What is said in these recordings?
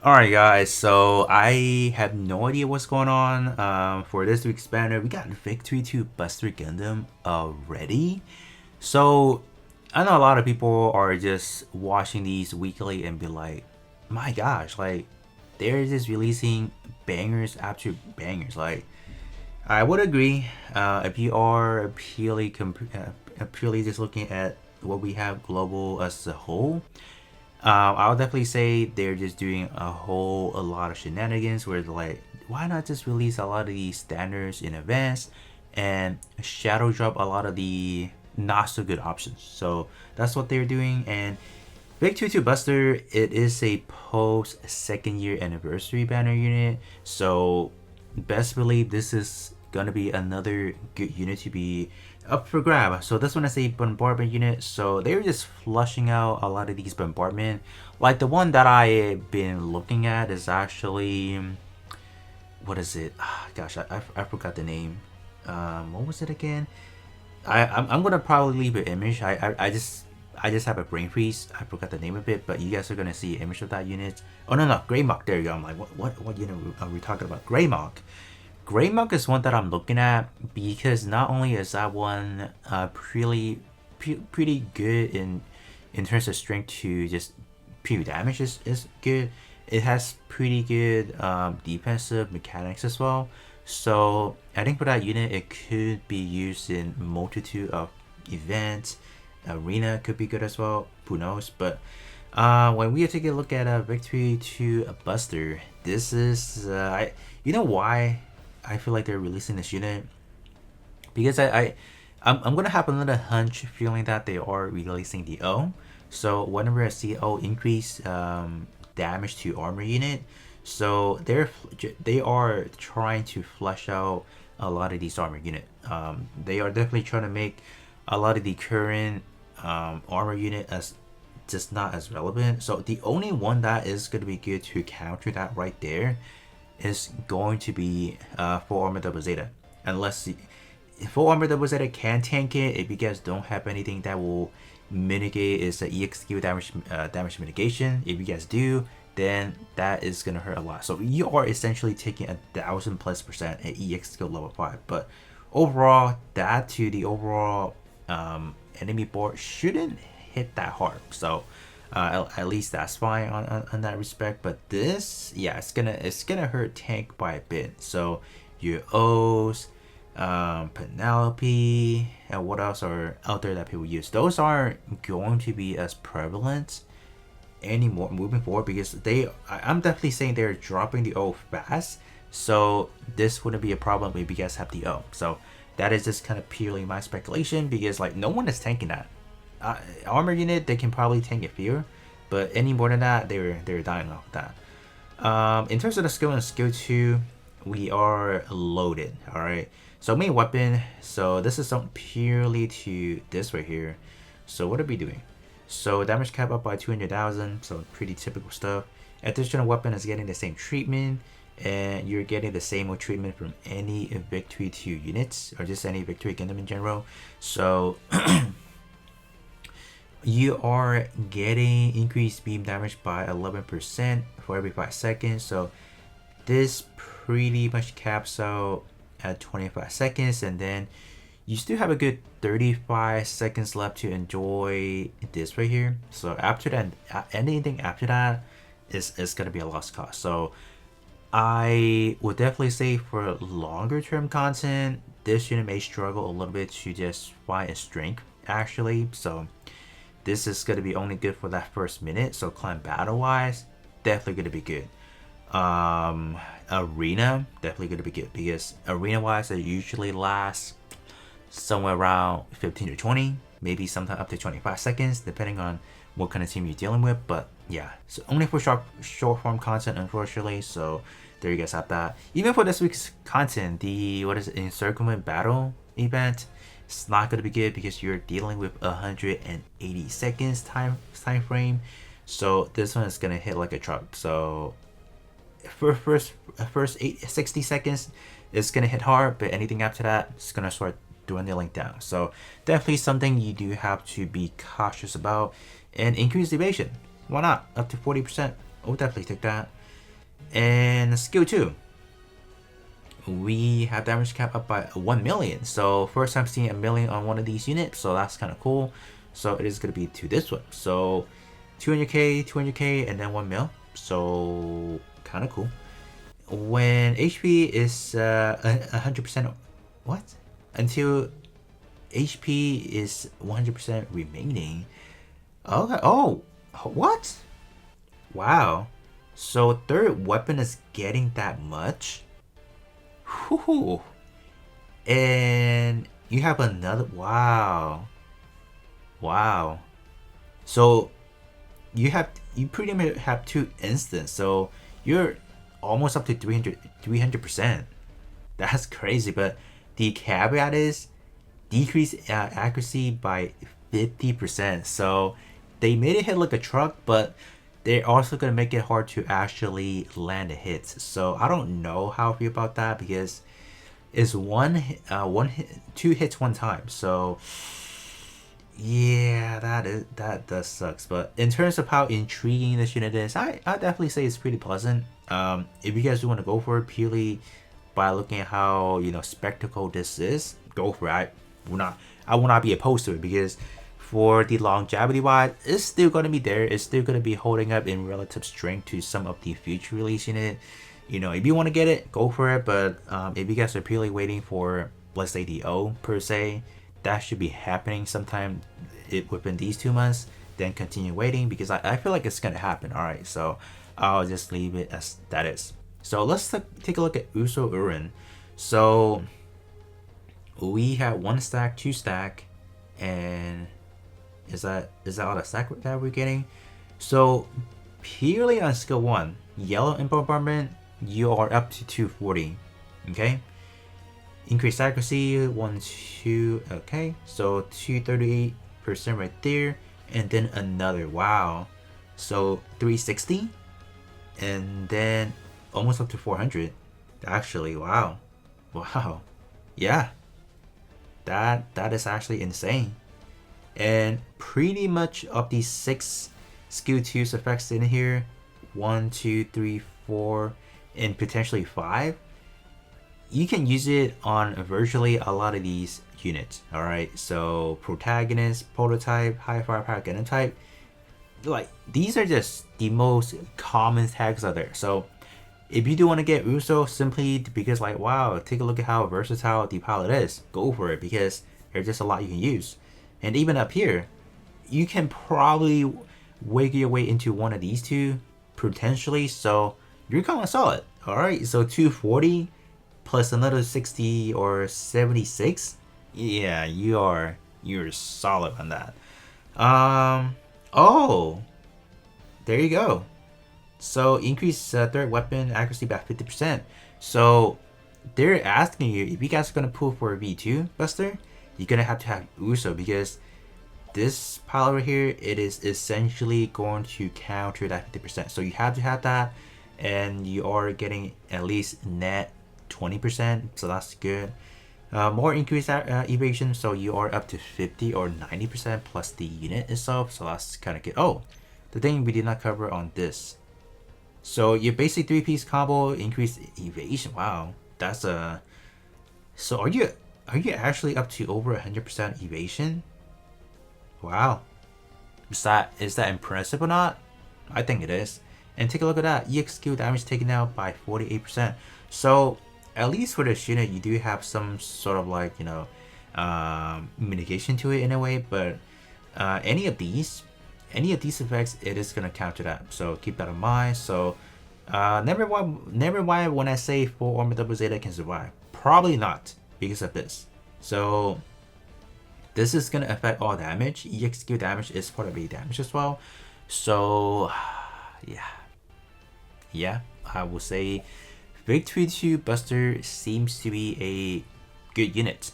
Alright guys, so I have no idea what's going on. For this week's banner, we got Victory to Buster Gundam already. So I know a lot of people are just watching these weekly and be like, my gosh, like they're just releasing bangers after bangers. Like I would agree. If you are purely just looking at what we have global as a whole, I'll definitely say they're just doing a lot of shenanigans where they're like, why not just release a lot of these standards in advance and shadow drop a lot of the not so good options. So that's what they're doing. And Big 22 Buster, it is a post second year anniversary banner unit. So best believe this is gonna be another good unit to be up for grab. So this one is a bombardment unit. So they're just flushing out a lot of these bombardment. Like the one that I've been looking at is actually, what is it? Gosh, I forgot the name. What was it again? I'm gonna probably leave an image. I just have a brain freeze. I forgot the name of it, but you guys are gonna see an image of that unit. Oh no, Grey Mock. There you go. I'm like, what unit are we talking about? Grey Mock. Grey Mock is one that I'm looking at because not only is that one pretty good in terms of strength to just pure damage is good. It has pretty good defensive mechanics as well. So I think for that unit, it could be used in multitude of events. Arena could be good as well. Who knows? But when we take a look at a Victory to a Buster, this is you know why I feel like they're releasing this unit, because I'm gonna have another hunch feeling that they are releasing the O. So whenever I see O increase damage to armor unit, so they are trying to flesh out a lot of these armor unit. They are definitely trying to make a lot of the current armor unit as just not as relevant. So the only one that is going to be good to counter that right there is going to be full armor double zeta, unless full armor double zeta can tank it. If you guys don't have anything that will mitigate its EXQ damage mitigation, if you guys do, then that is gonna hurt a lot. So you are essentially taking 1,000+% at EXQ level 5. But overall, that to the overall enemy board shouldn't hit that hard. So at least that's fine on that respect. But this, yeah, it's gonna hurt tank by a bit. So your O's, Penelope, and what else are out there that people use? Those aren't going to be as prevalent anymore moving forward, because I'm definitely saying they're dropping the O fast. So this wouldn't be a problem if you guys have the O. So that is just kind of purely my speculation, because like no one is tanking that. Armor unit, they can probably tank it fear, but any more than that, they're dying off that. In terms of the skill and skill 2, we are loaded. All right. So main weapon. So this is something purely to this right here. So what are we doing? So damage cap up by 200,000. So pretty typical stuff. Additional weapon is getting the same treatment, and you're getting the same old treatment from any Victory 2 units, or just any Victory Gundam in general. So you are getting increased beam damage by 11% for every 5 seconds. So this pretty much caps out at 25 seconds, and then you still have a good 35 seconds left to enjoy this right here. So after that, anything after that is gonna be a lost cause. So I would definitely say for longer term content, this unit may struggle a little bit to just find a strength actually. So this is going to be only good for that first minute. So climb battle wise, definitely going to be good. Arena, definitely going to be good, because arena wise, it usually lasts somewhere around 15 to 20, maybe sometime up to 25 seconds, depending on what kind of team you're dealing with. But yeah, so only for short form content, unfortunately. So there you guys have that. Even for this week's content, the encirclement battle event, it's not gonna be good because you're dealing with 180 seconds time frame. So this one is gonna hit like a truck. So for first 60 seconds, it's gonna hit hard, but anything after that, it's gonna start dwindling down. So definitely something you do have to be cautious about. And increased evasion, why not? Up to 40%. I'll definitely take that. And skill 2, we have damage cap up by 1 million. So first time seeing a million on one of these units, so that's kind of cool. So it is going to be to this one. So 200k, 200k, and then 1 mil. So kind of cool. When HP is 100%, what? Until HP is 100% remaining. Okay. Oh, what? Wow. So third weapon is getting that much? Whew. And you have another. Wow. Wow. So you pretty much have two instants. So you're almost up to 300%. That's crazy. But the caveat is decrease accuracy by 50%. So they made it hit like a truck, but they're also gonna make it hard to actually land the hits. So I don't know how I feel about that because it's one hit, two hits one time. So yeah, that does sucks. But in terms of how intriguing this unit is, I definitely say it's pretty pleasant. If you guys do want to go for it purely by looking at how spectacle this is, go for it. I will not be opposed to it because for the longevity wise, it's still gonna be there. It's still gonna be holding up in relative strength to some of the future release unit. If you want to get it, go for it. But if you guys are purely waiting for, let's say, the O per se, that should be happening sometime within these 2 months. Then continue waiting because I feel like it's gonna happen. All right, so I'll just leave it as that is. So let's take a look at Uso Urin. So we have 1 stack, 2 stack, and is that all the stack that we're getting? So purely on skill 1, yellow bombardment, you are up to 240. Okay. Increased accuracy 1, 2. Okay, so 238% right there, and then another. Wow. So 360, and then almost up to 400. Actually, wow. Yeah. That is actually insane. And pretty much of these 6 skill 2's effects in here, 1, 2, 3, 4, and potentially 5, you can use it on virtually a lot of these units. All right, so protagonist, prototype, high firepower Gundam type, like these are just the most common tags out there. So if you do want to get Uso simply because like, wow, take a look at how versatile the pilot is, go for it because there's just a lot you can use. And even up here, you can probably wiggle your way into one of these two potentially. So you're kind of solid. All right, so 240 plus another 60 or 76. Yeah, you're solid on that. Oh, there you go. So increase third weapon accuracy by 50%. So they're asking you if you guys are gonna pull for a V2 Buster, you're gonna have to have Uso because this pile over here, it is essentially going to counter that 50%. So you have to have that, and you are getting at least net 20%. So that's good. More increased evasion, so you are up to 50 or 90% plus the unit itself. So that's kind of good. Oh, the thing we did not cover on this. So your basic 3-piece combo, increased evasion. Wow, that's a. So are you actually up to over 100% evasion? Wow, is that impressive or not? I think it is. And take a look at that. EX skill damage taken out by 48%. So at least for this unit, you do have some sort of like mitigation to it in a way. But any of these effects, it is gonna counter that. So keep that in mind. So never mind when I say full armor double Zeta can survive. Probably not because of this. So this is gonna affect all damage. EX skill damage is part of A damage as well. So yeah, I will say Victory 2 Buster seems to be a good unit.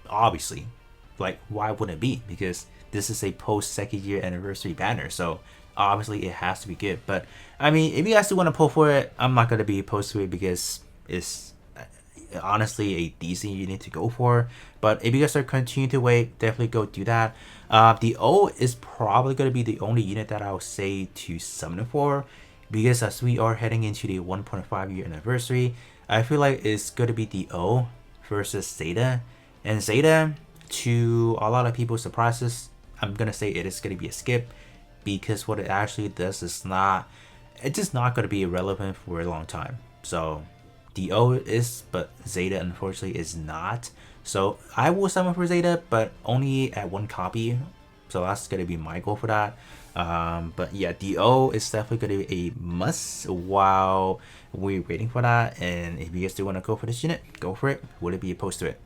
Obviously, like why wouldn't it be? Because this is a post second year anniversary banner, so obviously it has to be good. But I mean, if you guys do want to pull for it, I'm not gonna be opposed to it because it's honestly a decent unit to go for. But if you guys are continuing to wait, definitely go do that. The O is probably gonna be the only unit that I would say to summon for. because as we are heading into the 1.5 year anniversary, I feel like it's going to be the O versus Zeta. And Zeta, to a lot of people's surprises, I'm going to say it is going to be a skip, because what it actually does is not, it's just not going to be relevant for a long time. So the O is, but Zeta unfortunately is not. So I will summon for Zeta, but only at one copy. So that's gonna be my goal for that. But yeah, DO is definitely gonna be a must while we're waiting for that. And if you guys do want to go for this unit, go for it. Would it be opposed to it?